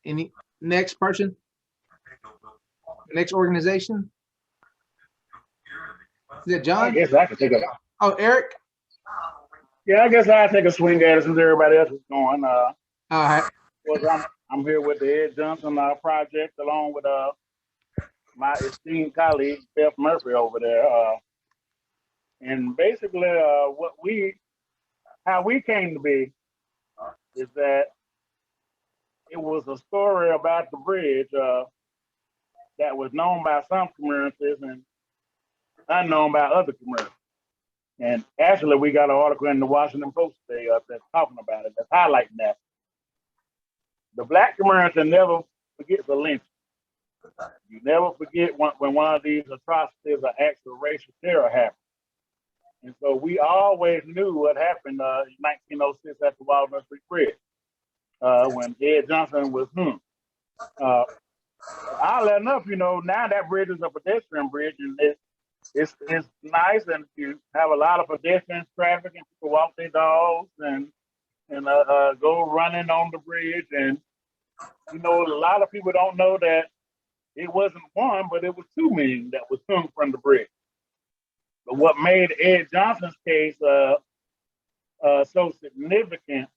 Any next person? Next organization? Is that I John? guess I could take a. Oh, Eric. Yeah, I guess I take a swing at it since everybody else is going. All right. Course, I'm here with the Ed Johnson project along with my esteemed colleague Beth Murphy over there. And basically, what we how we came to be is that it was a story about the bridge that was known by some communities and unknown by other communities. And actually, we got an article in the Washington Post today that's talking about it, that's highlighting that. The black community never forgets a lynching. You never forget when one of these atrocities or acts of racial terror happened. And so we always knew what happened in 1906 at the Walnut Street Bridge when Ed Johnson was hung. Oddly enough, now that bridge is a pedestrian bridge, and it's nice, and you have a lot of pedestrian traffic, and people walk their dogs and go running on the bridge. And a lot of people don't know that it wasn't one, but it was two men that was hung from the bridge. But what made Ed Johnson's case so significant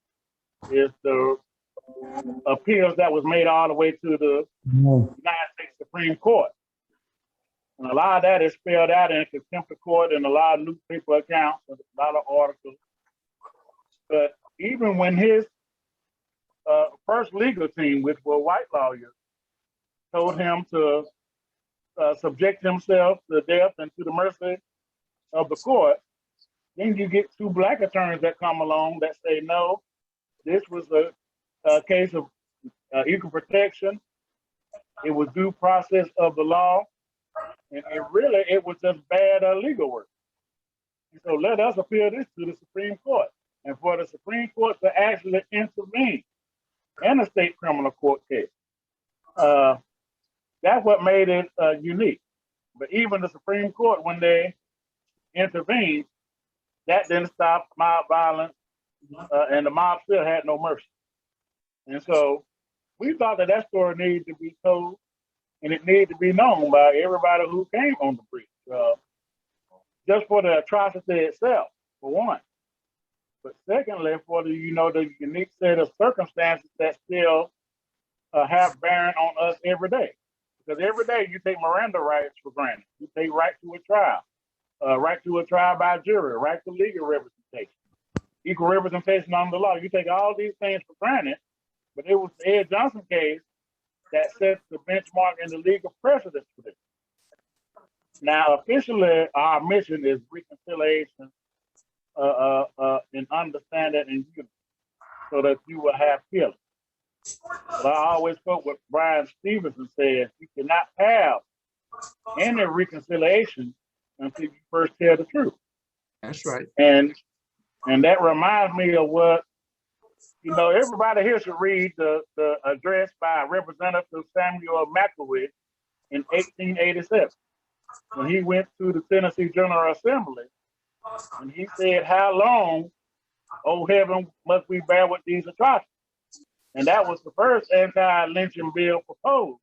is the appeals that was made all the way to the United States Supreme Court. And a lot of that is spelled out in contempt of court and a lot of newspaper accounts, a lot of articles. But even when his first legal team, which were white lawyers, told him to subject himself to death and to the mercy of the court, then you get two black attorneys that come along that say, no, this was a case of equal protection. It was due process of the law. And it was just bad legal work. And so let us appeal this to the Supreme Court. And for the Supreme Court to actually intervene in a state criminal court case, that's what made it unique. But even the Supreme Court, when they intervened, that didn't stop mob violence, and the mob still had no mercy. And so we thought that story needed to be told, and it needed to be known by everybody who came on the bridge, just for the atrocity itself, for one. But secondly, for the unique set of circumstances that still have bearing on us every day. Because every day you take Miranda rights for granted. You take right to a trial, right to a trial by jury, right to legal representation, equal representation under the law. You take all these things for granted, but it was the Ed Johnson case that sets the benchmark and the legal precedent for this. Now, officially, our mission is reconciliation and understanding and unity so that you will have healing. But I always quote what Brian Stevenson says, you cannot have any reconciliation until you first tell the truth. That's right. And that reminds me of what, everybody here should read the address by Representative Samuel McElwee in 1887 when he went to the Tennessee General Assembly, and he said, how long, oh heaven, must we bear with these atrocities? And that was the first anti-lynching bill proposed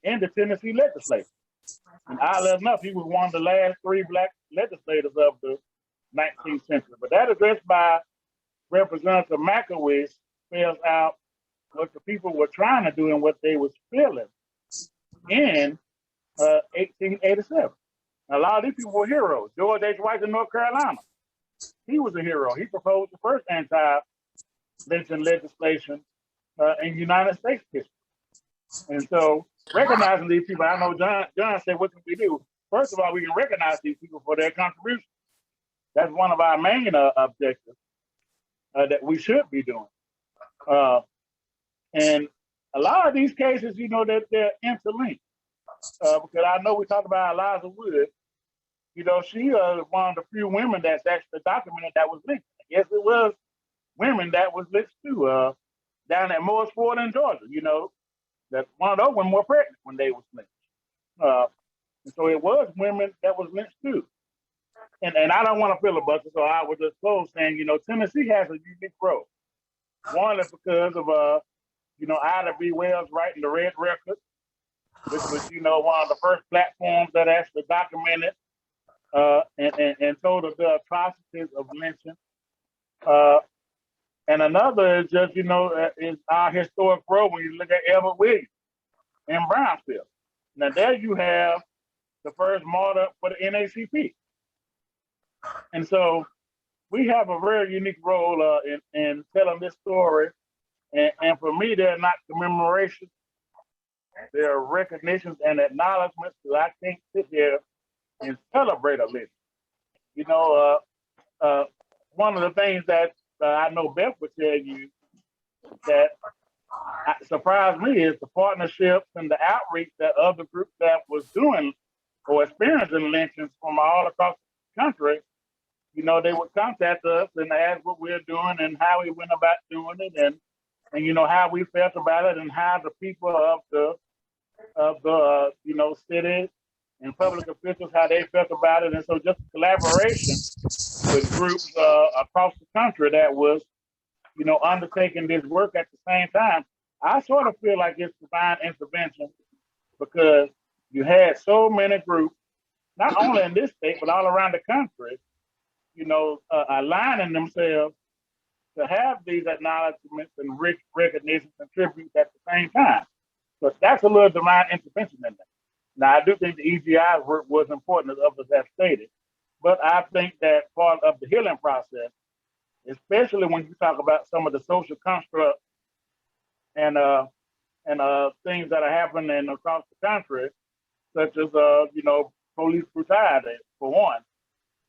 in the Tennessee legislature. And oddly enough, he was one of the last three black legislators of the 19th century. But that address by Representative McElwee spells out what the people were trying to do and what they was feeling in 1887. A lot of these people were heroes. George H. White in North Carolina, he was a hero. He proposed the first anti-lynching legislation in United States history. And so recognizing these people, I know John said, what can we do? First of all, we can recognize these people for their contribution. That's one of our main objectives that we should be doing. And a lot of these cases, that they're interlinked. Because I know we talked about Eliza Wood. She is one of the few women that's actually documented that was lynched. Yes, it was women that was lynched too, down at Morris Ford in Georgia. That one of those women were pregnant when they was lynched. And so it was women that was lynched too. And I don't want to filibuster, so I would just close saying, Tennessee has a unique role. One is because of Ida B. Wells writing the Red Record, which was, one of the first platforms that actually documented and told of the atrocities of lynching. And another is just, is our historic role when you look at Everett Williams in Brownsville. Now there you have the first martyr for the NACP. And so we have a very unique role in telling this story. And for me, they're not commemorations. They're recognitions and acknowledgments that I can't sit here and celebrate a lynching. One of the things that I know Beth would tell you that surprised me is the partnerships and the outreach that other groups that was doing or experiencing lynchings from all across the country. They would contact us and ask what we're doing and how we went about doing it, and how we felt about it, and how the people of the city and public officials, how they felt about it. And so just collaboration with groups across the country that was, undertaking this work at the same time. I sort of feel like it's divine intervention because you had so many groups, not only in this state, but all around the country, aligning themselves to have these acknowledgments and recognitions and tributes at the same time. So that's a little divine intervention in that. Now, I do think the EGI's work was important, as others have stated, but I think that part of the healing process, especially when you talk about some of the social constructs and things that are happening across the country, such as police brutality, for one,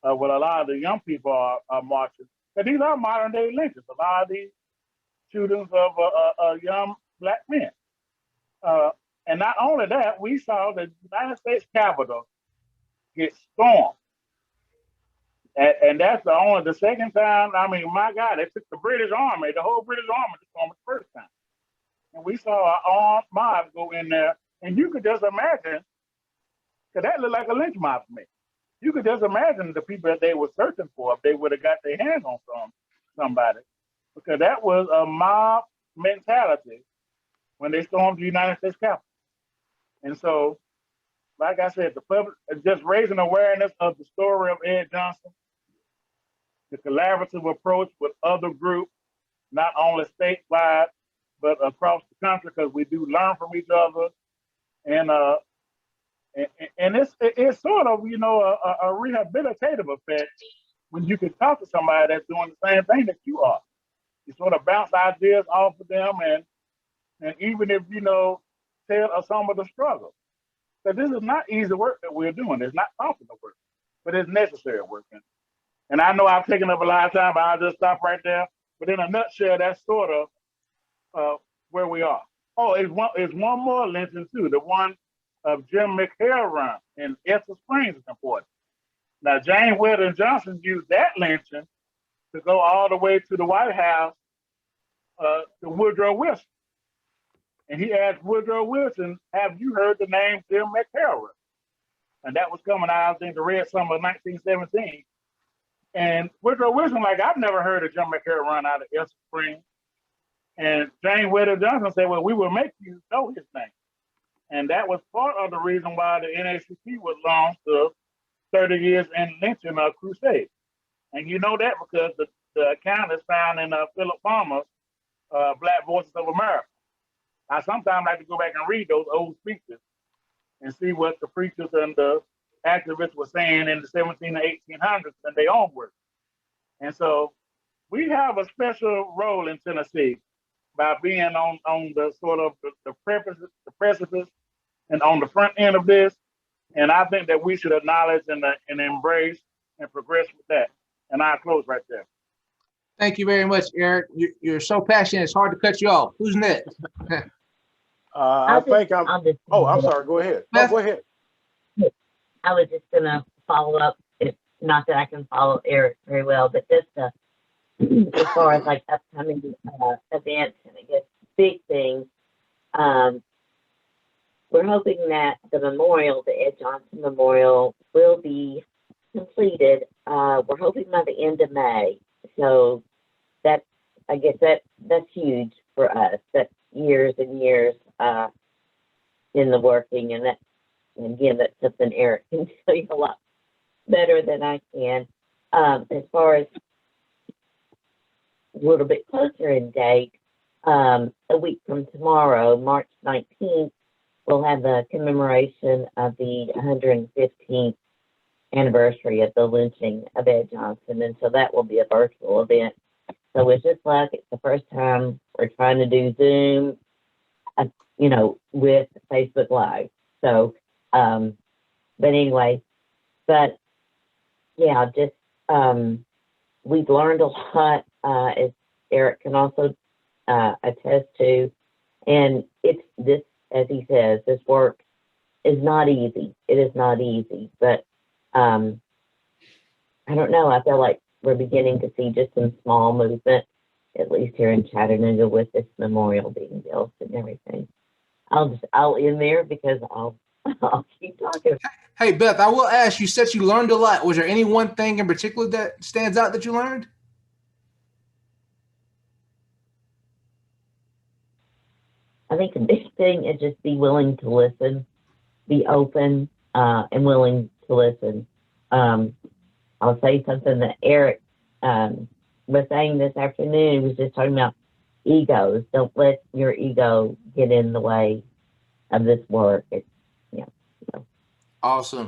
what a lot of the young people are marching. But these are modern day lynchings. A lot of these shootings of young Black men. And not only that, we saw the United States Capitol get stormed. And that's the second time. I mean, my God, they took the British Army, the whole British Army to storm it the first time. And we saw an armed mob go in there. And you could just imagine, because that looked like a lynch mob to me. You could just imagine the people that they were searching for if they would have got their hands on somebody. Because that was a mob mentality when they stormed the United States Capitol. And so, like I said, the public just raising awareness of the story of Ed Johnson, the collaborative approach with other groups, not only statewide, but across the country, because we do learn from each other. And it's sort of, a rehabilitative effect when you can talk to somebody that's doing the same thing that you are. You sort of bounce ideas off of them, and even if, tell us some of the struggles. So this is not easy work that we're doing. It's not popular work, but it's necessary work. And I know I've taken up a lot of time, but I'll just stop right there. But in a nutshell, that's sort of where we are. Oh, it's one more lynching too. The one of Jim McHale in Ethel Springs is important. Now, James Weldon Johnson used that lynching to go all the way to the White House to Woodrow Wilson. And he asked Woodrow Wilson, have you heard the name Jim McHale? And that was coming out, I think, the red summer of 1917. And Woodrow Wilson, I've never heard of Jim McHale out of Ethel Springs. And James Weldon Johnson said, well, we will make you know his name. And that was part of the reason why the NACP was launched the 30 years in lynching crusade. And you know that because the account is found in Philip Palmer's Black Voices of America. I sometimes like to go back and read those old speeches and see what the preachers and the activists were saying in the 17 and 1800s and their own work. And so we have a special role in Tennessee by being on the sort of the precipice and on the front end of this. And I think that we should acknowledge and embrace and progress with that. And I'll close right there. Thank you very much, Eric. You're so passionate, it's hard to cut you off. Who's next? I'm sorry. Go ahead. No, go ahead. I was just going to follow up. It's not that I can follow Eric very well, but just as far as upcoming events and I guess big things, we're hoping that the memorial, the Ed Johnson Memorial, will be completed. We're hoping by the end of May. So that's huge for us. That years and years in the working, and again, that's something Eric can tell you a lot better than I can. As far as a little bit closer in date, a week from tomorrow, March 19th, we'll have the commemoration of the 115th anniversary of the lynching of Ed Johnson, and so that will be a virtual event. So wish us luck. It's the first time we're trying to do Zoom, with Facebook Live. So, but anyway, but yeah, just we've learned a lot, as Eric can also attest to, and it's this, as he says, this work is not easy. It is not easy, but I don't know. I feel like we're beginning to see just some small movement, at least here in Chattanooga, with this memorial being built and everything. I'll end there because I'll keep talking. Hey, Beth, I will ask, you said you learned a lot. Was there any one thing in particular that stands out that you learned? I think the big thing is just be willing to listen, be open, and willing to listen. I'll say something that Eric was saying this afternoon. He was just talking about egos. Don't let your ego get in the way of this work. Awesome.